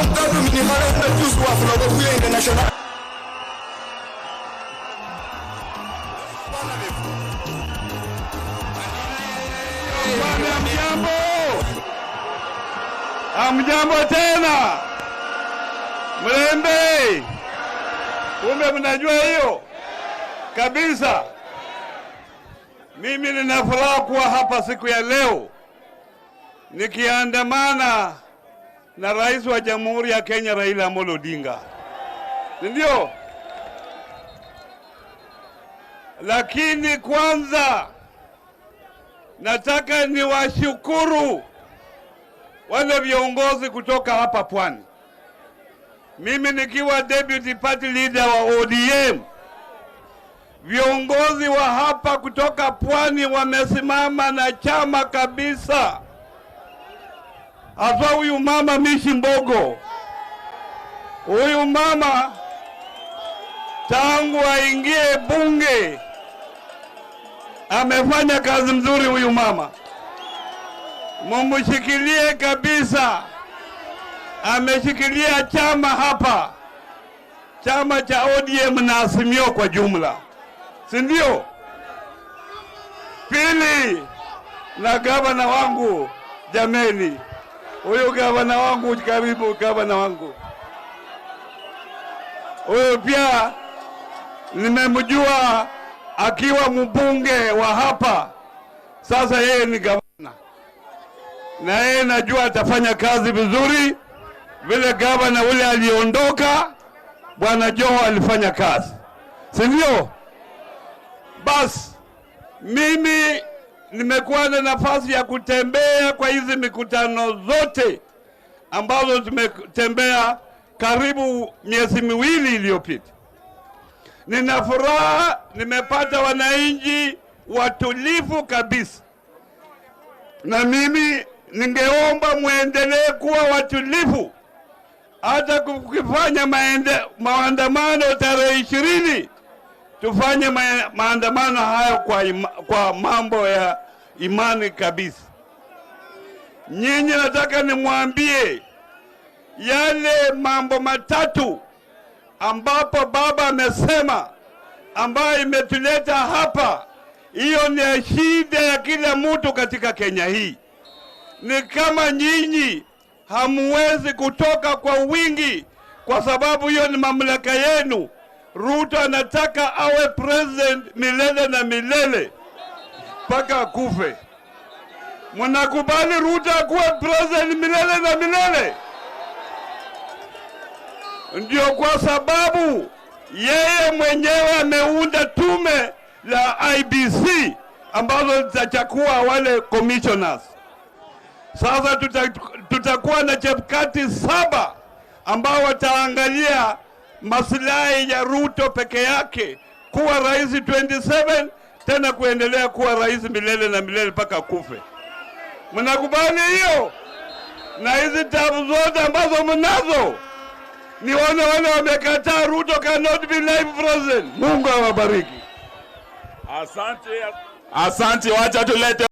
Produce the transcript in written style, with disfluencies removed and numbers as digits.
un cadre minimale per più sulla l'autonomia internazionale. Amjambo tena Mlembe, kumbe mnajua hiyo kabisa. Mimi nina furaha kuwa hapa siku ya leo nikiandamana na Rais wa Jamhuri ya Kenya Raila Amolo Odinga, ndio. Lakini kwanza nataka niwashukuru wale viongozi kutoka hapa Pwani. Mimi nikiwa deputy party leader wa ODM, viongozi wa hapa kutoka Pwani wamesimama na chama kabisa. Hasa huyu mama Mishi Mbogo, huyu mama tangu aingie bunge amefanya kazi mzuri. Huyu mama mumushikilie kabisa, ameshikilia chama hapa, chama cha ODM na Azimio kwa jumla, si ndio? Pili, na gavana wangu, jameni, huyu gavana wangu, karibu gavana wangu, huyu pia nimemjua akiwa mbunge wa hapa, sasa yeye ni gavana, na yeye najua atafanya kazi vizuri vile gavana ule aliondoka, Bwana Joho alifanya kazi, si ndio? Bas, mimi nimekuwa na nafasi ya kutembea kwa hizi mikutano zote ambazo tumetembea karibu miezi miwili iliyopita. Nina furaha, nimepata wananchi watulivu kabisa, na mimi ningeomba muendelee kuwa watulivu. Hata kukifanya maandamano tarehe 20, tufanye maandamano hayo kwa mambo ya imani kabisa. Nyinyi nataka nimwambie yale mambo matatu ambapo baba amesema, ambayo imetuleta hapa. Hiyo ni shida ya kila mtu katika Kenya hii. Ni kama nyinyi hamuwezi kutoka kwa wingi, kwa sababu hiyo ni mamlaka yenu. Ruto anataka awe president milele na milele mpaka kufe. Mnakubali Ruto akuwe president milele na milele? Ndio kwa sababu yeye mwenyewe ameunda tume la IEBC ambazo zitachagua wale commissioners. Sasa tutakuwa na chepkati 7 ambao wataangalia maslahi ya Ruto peke yake kuwa rais 27, tena kuendelea kuwa rais milele na milele mpaka kufe. Mnakubali hiyo? Na hizi tabu zote ambazo mnazo ni wale wamekataa Ruto cannot be life president. Mungu awabariki. Asante, wacha tulete